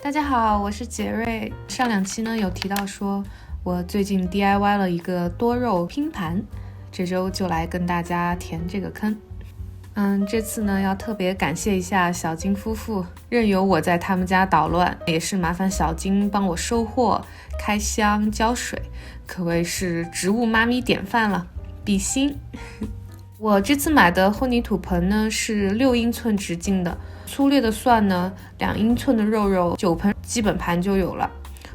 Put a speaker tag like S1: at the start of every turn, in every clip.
S1: 大家好，我是杰瑞。上2期呢有提到说，我最近 DIY 了一个多肉拼盘，这周就来跟大家填这个坑。这次呢要特别感谢一下小金夫妇，任由我在他们家捣乱，也是麻烦小金帮我收货、开箱、浇水，可谓是植物妈咪典范了，比心。我这次买的混凝土盆呢是6英寸直径的，粗略的算呢2英寸的肉肉9盆基本盘就有了。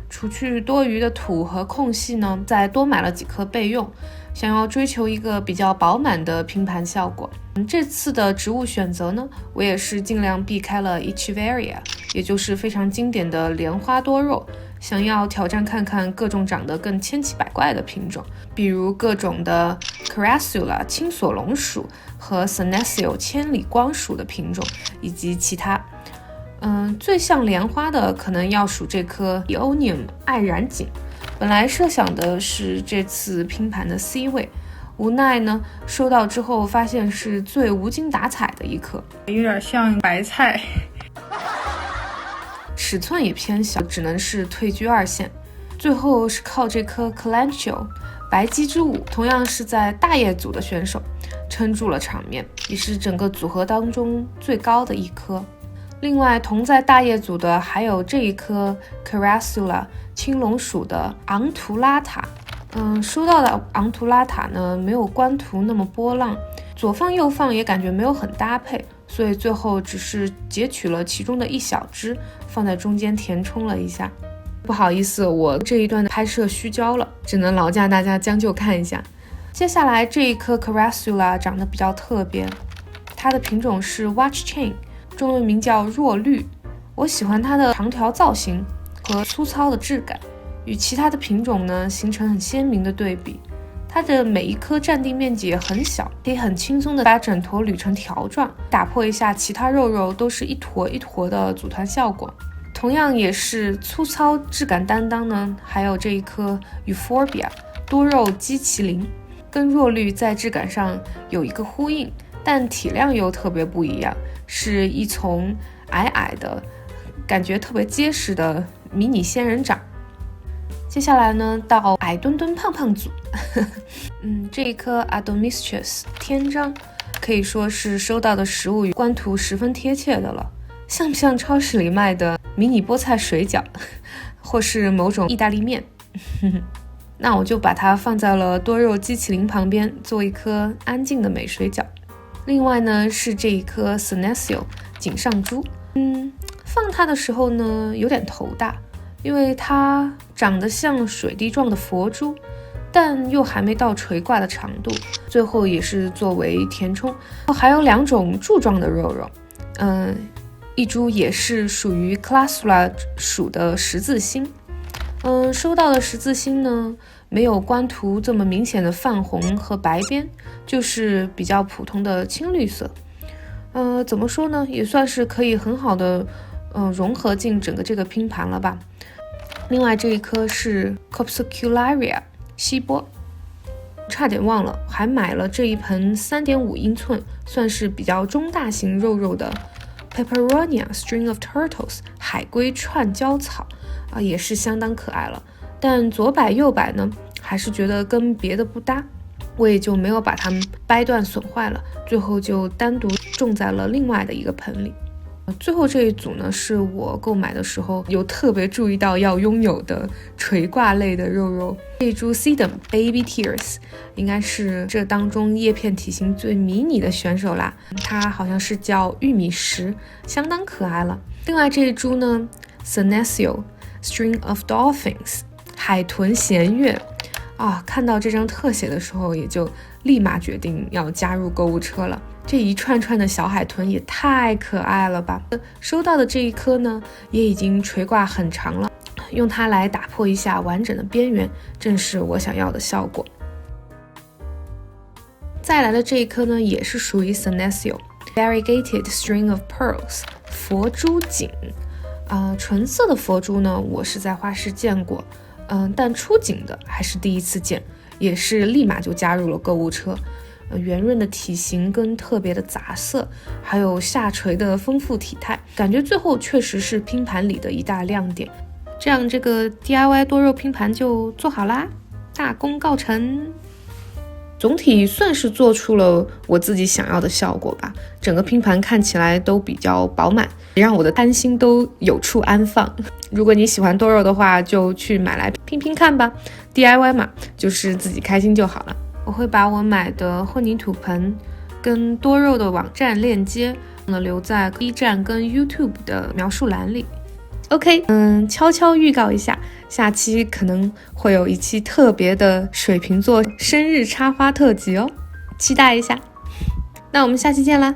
S1: 除去多余的土和空隙呢，再多买了几颗备用，想要追求一个比较饱满的拼盘效果。这次的植物选择呢，我也是尽量避开了 Echeveria， 也就是非常经典的莲花多肉，想要挑战看看各种长得更千奇百怪的品种，比如各种的 Crassula 青索龙属和 Senecio 千里光属的品种，以及其他。最像莲花的可能要数这颗 Eonium 爱染锦，本来设想的是这次拼盘的 C 位，无奈呢收到之后发现是最无精打采的一颗，
S2: 有点像白菜，
S1: 尺寸也偏小，只能是退居2线。最后是靠这颗 Calentio 白鸡之舞，同样是在大叶组的选手撑住了场面，也是整个组合当中最高的一颗。另外同在大叶组的还有这一颗 Crassula 青龙属的昂图拉塔。收到的昂图拉塔呢没有官图那么波浪，左放右放也感觉没有很搭配，所以最后只是截取了其中的一小只放在中间填充了一下。不好意思，我这一段的拍摄虚焦了，只能劳驾大家将就看一下。接下来这一颗 Crassula 长得比较特别，它的品种是 Watch Chain，中文名叫若绿。我喜欢它的长条造型和粗糙的质感，与其他的品种呢形成很鲜明的对比。它的每一颗占地面积也很小，可以很轻松的把整坨捋成条状，打破一下其他肉肉都是一坨一坨的组团效果。同样也是粗糙质感担当呢，还有这一颗 Euphorbia 多肉鸡麒麟，跟若绿在质感上有一个呼应，但体量又特别不一样，是一丛矮矮的感觉特别结实的迷你仙人掌。接下来呢到矮墩墩胖胖组这一颗 Adomistrus 天章可以说是收到的食物与官图十分贴切的了，像不像超市里卖的迷你菠菜水饺或是某种意大利面那我就把它放在了多肉鸡麒麟旁边，做一颗安静的美水饺。另外呢是这一颗 Senecio 锦上珠，放它的时候呢有点头大，因为它长得像水滴状的佛珠，但又还没到垂挂的长度，最后也是作为填充。还有2种柱状的肉肉，一株也是属于 Classula 属的十字星。收到的十字星呢没有官图这么明显的泛红和白边，就是比较普通的青绿色。怎么说呢，也算是可以很好的融合进整个这个拼盘了吧。另外这一颗是 Copsicularia 西波，差点忘了还买了这一盆 3.5 英寸算是比较中大型肉肉的 Peperonia String of Turtles 海龟串椒草也是相当可爱了，但左摆右摆呢还是觉得跟别的不搭，我也就没有把它们掰断损坏了，最后就单独种在了另外的一个盆里。最后这一组呢是我购买的时候有特别注意到要拥有的垂挂类的肉肉，这一株 Sedum Baby Tears 应该是这当中叶片体型最迷你的选手啦，它好像是叫玉米石，相当可爱了。另外这一株呢 Senecio String of Dolphins 海豚弦月看到这张特写的时候也就立马决定要加入购物车了，这一串串的小海豚也太可爱了吧。收到的这一颗呢也已经垂挂很长了，用它来打破一下完整的边缘，正是我想要的效果。再来的这一颗呢也是属于 Senecio Variegated String of Pearls 佛珠锦。纯色的佛珠呢我是在花市见过，但出锦的还是第一次见，也是立马就加入了购物车。圆润的体型跟特别的杂色，还有下垂的丰富体态，感觉最后确实是拼盘里的一大亮点。这样这个 DIY 多肉拼盘就做好啦，大功告成。总体算是做出了我自己想要的效果吧，整个拼盘看起来都比较饱满，让我的贪心都有处安放。如果你喜欢多肉的话，就去买来拼拼看吧， DIY 嘛，就是自己开心就好了。我会把我买的混凝土盆跟多肉的网站链接留在 B 站跟 YouTube 的描述栏里。OK， 悄悄预告一下，下期可能会有一期特别的水瓶座生日插花特辑哦，期待一下。那我们下期见啦！